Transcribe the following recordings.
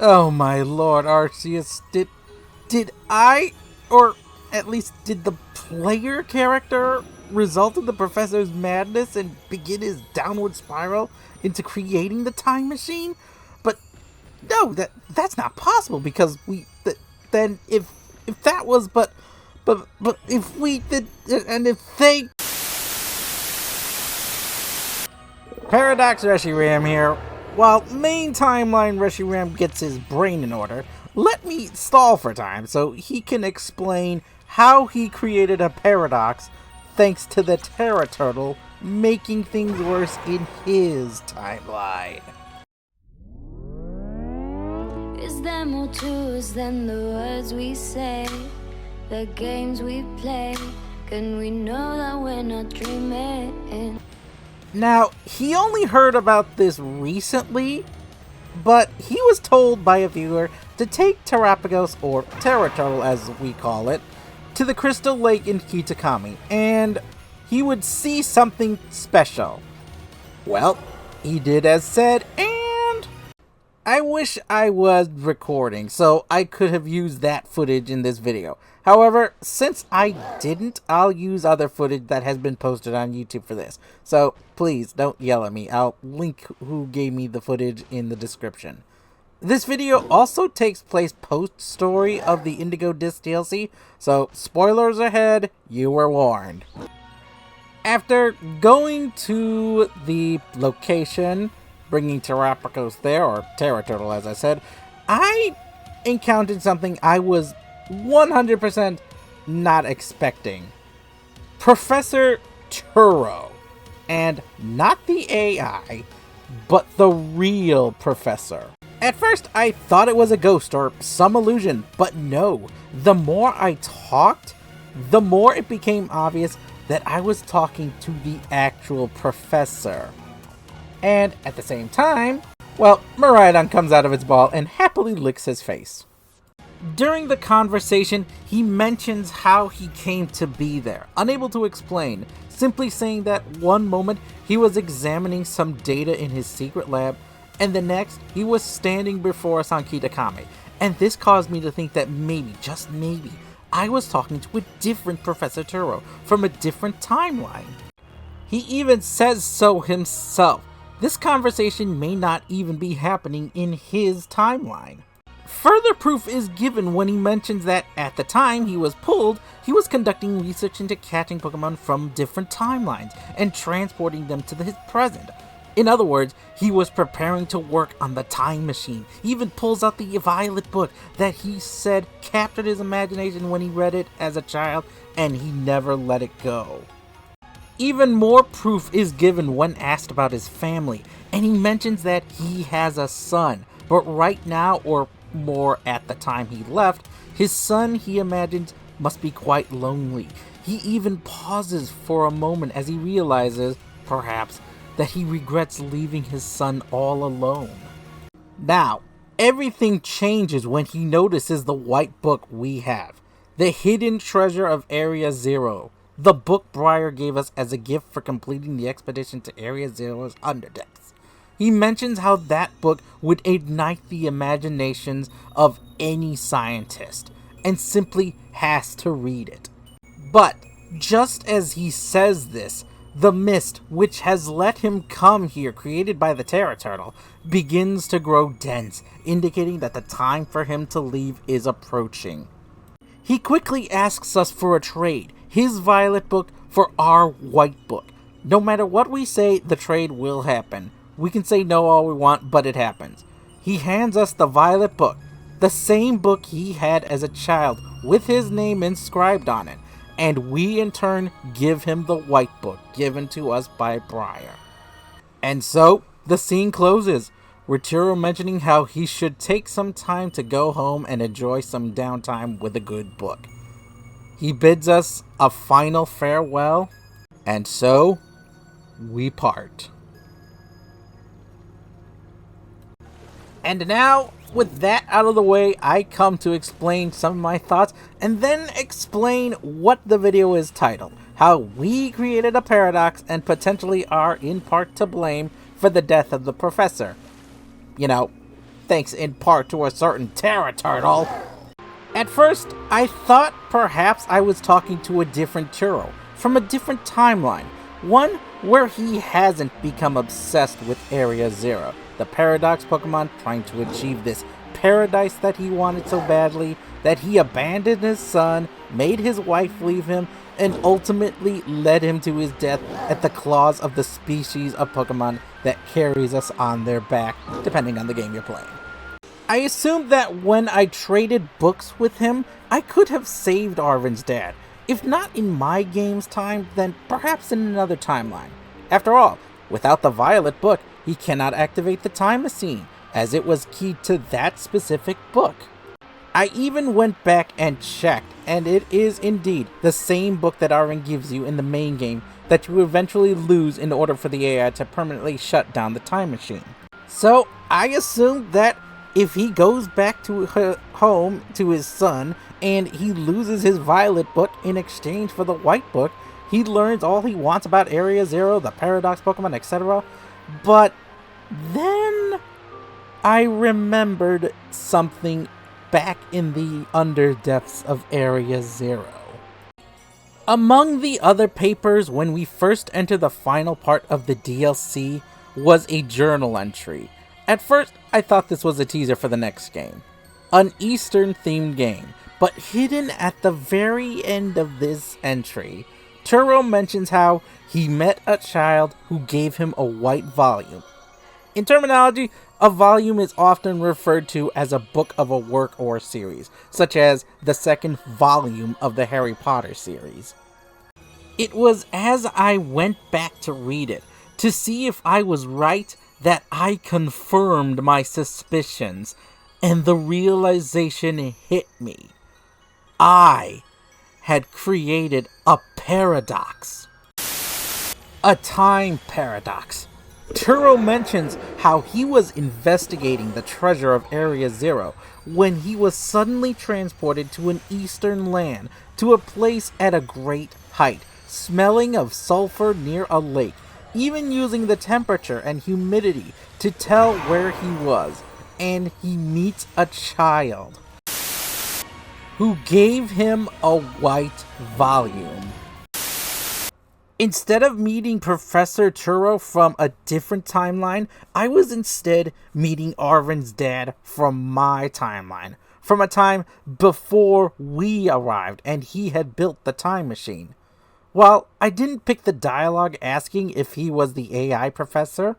Oh my lord, Arceus, did I, or at least did the player character, result in the professor's madness and begin his downward spiral into creating the time machine? But no, that's not possible because then if that was but if we did and if they Paradox Reshiram here. While main timeline Reshiram gets his brain in order, let me stall for time so he can explain how he created a paradox thanks to the Tera Turtle making things worse in his timeline. Is there more to us than the words we say, the games we play? Can we know that we're not dreaming? Now, he only heard about this recently, but he was told by a viewer to take Terapagos, or Tera Turtle as we call it, to the Crystal Lake in Kitakami, and he would see something special. Well, he did as said, and I wish I was recording so I could have used that footage in this video. However, since I didn't, I'll use other footage that has been posted on YouTube for this. So please don't yell at me. I'll link who gave me the footage in the description. This video also takes place post-story of the Indigo Disc DLC, so spoilers ahead, you were warned. After going to the location, bringing Terapagos there, or Tera Turtle as I said, I encountered something I was 100% not expecting. Professor Turo. And not the AI, but the real professor. At first, I thought it was a ghost or some illusion, but no. The more I talked, the more it became obvious that I was talking to the actual professor. And at the same time, well, Miraidon comes out of its ball and happily licks his face. During the conversation, he mentions how he came to be there, unable to explain, simply saying that one moment he was examining some data in his secret lab, and the next he was standing before us on Kitakami, and this caused me to think that maybe, just maybe, I was talking to a different Professor Turo from a different timeline. He even says so himself. This conversation may not even be happening in his timeline. Further proof is given when he mentions that at the time he was pulled, he was conducting research into catching Pokemon from different timelines and transporting them to his present. In other words, he was preparing to work on the time machine. He even pulls out the Violet book that he said captured his imagination when he read it as a child, and he never let it go. Even more proof is given when asked about his family, and he mentions that he has a son, but right now, or more at the time he left, his son, he imagines, must be quite lonely. He even pauses for a moment as he realizes, perhaps, that he regrets leaving his son all alone. Now, everything changes when he notices the white book we have, the hidden treasure of Area Zero, the book Briar gave us as a gift for completing the expedition to Area Zero's Underdepths. He mentions how that book would ignite the imaginations of any scientist, and simply has to read it. But, just as he says this, the mist, which has let him come here, created by the Tera Turtle, begins to grow dense, indicating that the time for him to leave is approaching. He quickly asks us for a trade, his Violet book for our White book. No matter what we say, the trade will happen. We can say no all we want, but it happens. He hands us the Violet book, the same book he had as a child, with his name inscribed on it, and we in turn give him the White book given to us by Briar. And so, the scene closes, with Turo mentioning how he should take some time to go home and enjoy some downtime with a good book. He bids us a final farewell, and so, we part. And now, with that out of the way, I come to explain some of my thoughts, and then explain what the video is titled. How we created a paradox and potentially are in part to blame for the death of the professor. You know, thanks in part to a certain Tera Turtle. At first, I thought perhaps I was talking to a different Turo, from a different timeline, one where he hasn't become obsessed with Area Zero, the Paradox Pokemon trying to achieve this paradise that he wanted so badly, that he abandoned his son, made his wife leave him, and ultimately led him to his death at the claws of the species of Pokemon that carries us on their back, depending on the game you're playing. I assumed that when I traded books with him, I could have saved Arven's dad. If not in my game's time, then perhaps in another timeline. After all, without the Violet book, he cannot activate the time machine, as it was key to that specific book. I even went back and checked, and it is indeed the same book that Arven gives you in the main game that you eventually lose in order for the AI to permanently shut down the time machine. So I assumed that if he goes back to home to his son and he loses his Violet book in exchange for the White book, he learns all he wants about Area Zero, the Paradox Pokemon, etc. But then I remembered something back in the underdepths of Area Zero. Among the other papers when we first enter the final part of the DLC was a journal entry. At first, I thought this was a teaser for the next game. An Eastern-themed game, but hidden at the very end of this entry, Turo mentions how he met a child who gave him a white volume. In terminology, a volume is often referred to as a book of a work or series, such as the second volume of the Harry Potter series. It was as I went back to read it, to see if I was right, that I confirmed my suspicions, and the realization hit me. I had created a paradox. A time paradox. Turo mentions how he was investigating the treasure of Area Zero when he was suddenly transported to an eastern land, to a place at a great height, smelling of sulfur near a lake, even using the temperature and humidity to tell where he was, and he meets a child who gave him a white volume. Instead of meeting Professor Turo from a different timeline, I was instead meeting Arven's dad from my timeline, from a time before we arrived and he had built the time machine. While I didn't pick the dialogue asking if he was the AI professor,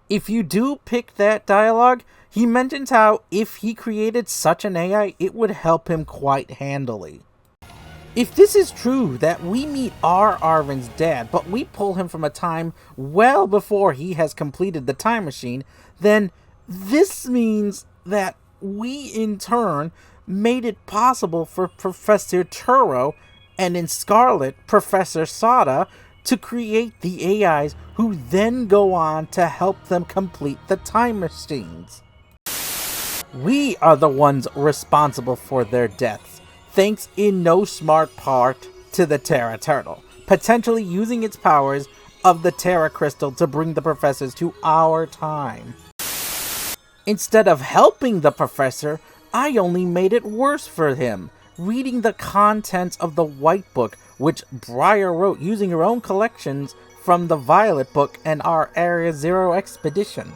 if you do pick that dialogue, he mentions how if he created such an AI, it would help him quite handily. If this is true, that we meet our Arven's dad, but we pull him from a time well before he has completed the time machine, then this means that we in turn made it possible for Professor Turo, and in Scarlet, Professor Sada, to create the AIs who then go on to help them complete the time machines. We are the ones responsible for their deaths, thanks in no smart part to the Tera Turtle, potentially using its powers of the Tera Crystal to bring the professors to our time. Instead of helping the professor, I only made it worse for him, reading the contents of the White Book, which Briar wrote using her own collections from the Violet Book and our Area Zero expedition.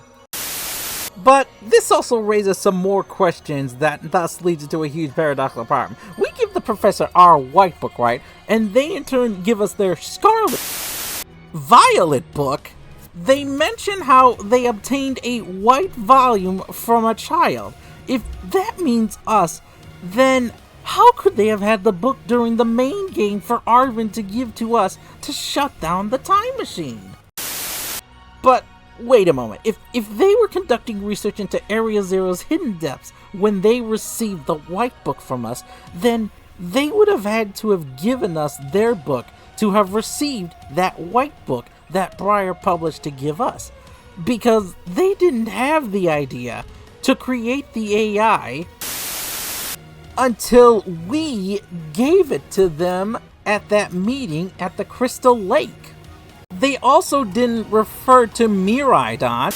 But this also raises some more questions that thus leads to a huge paradoxical problem. We give the professor our White Book, right? And they in turn give us their Scarlet Violet Book. They mention how they obtained a white volume from a child. If that means us, then how could they have had the book during the main game for Arven to give to us to shut down the time machine? But wait a moment, if they were conducting research into Area Zero's hidden depths when they received the White Book from us, then they would have had to have given us their book to have received that White Book that Briar published to give us, because they didn't have the idea to create the AI until we gave it to them at that meeting at the Crystal Lake. They also didn't refer to Miraidon,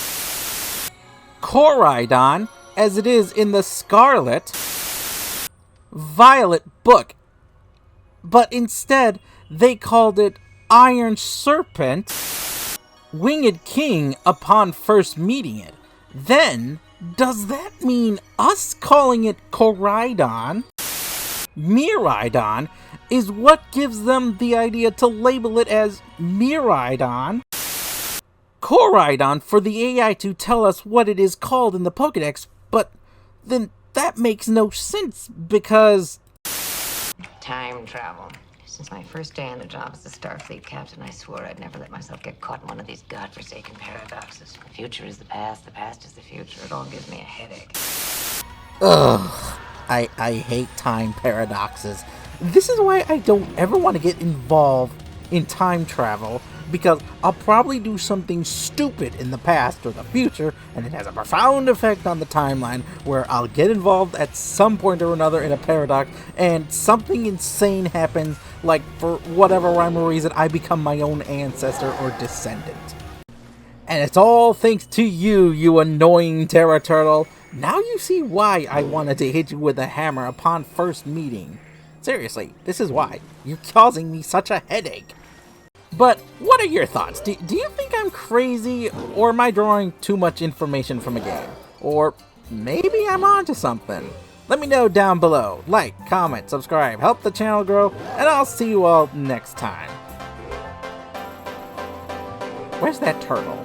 Koraidon, as it is in the Scarlet Violet book, but instead they called it Iron Serpent Winged King upon first meeting it. Then, does that mean us calling it Koraidon, Miraidon, is what gives them the idea to label it as Miraidon, Koraidon for the AI to tell us what it is called in the Pokedex, but then that makes no sense because... Time travel. Since my first day on the job as a Starfleet captain, I swore I'd never let myself get caught in one of these godforsaken paradoxes. The future is the past is the future. It all gives me a headache. Ugh, I hate time paradoxes. This is why I don't ever want to get involved in time travel, because I'll probably do something stupid in the past or the future, and it has a profound effect on the timeline, where I'll get involved at some point or another in a paradox, and something insane happens, like for whatever rhyme or reason, I become my own ancestor or descendant. And it's all thanks to you, you annoying Tera Turtle. Now you see why I wanted to hit you with a hammer upon first meeting. Seriously, this is why. You're causing me such a headache. But what are your thoughts? Do you think I'm crazy, or am I drawing too much information from a game? Or maybe I'm onto something? Let me know down below. Like, comment, subscribe, help the channel grow, and I'll see you all next time. Where's that turtle?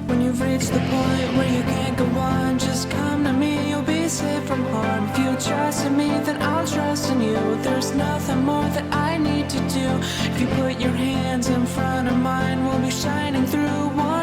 When you've reached the point where you can't go on, just come to me, you'll be safe from harm. If you trust in me, then I'll trust in you. There's nothing more that I need to do. If you put your hands in front of mine, we'll be shining through one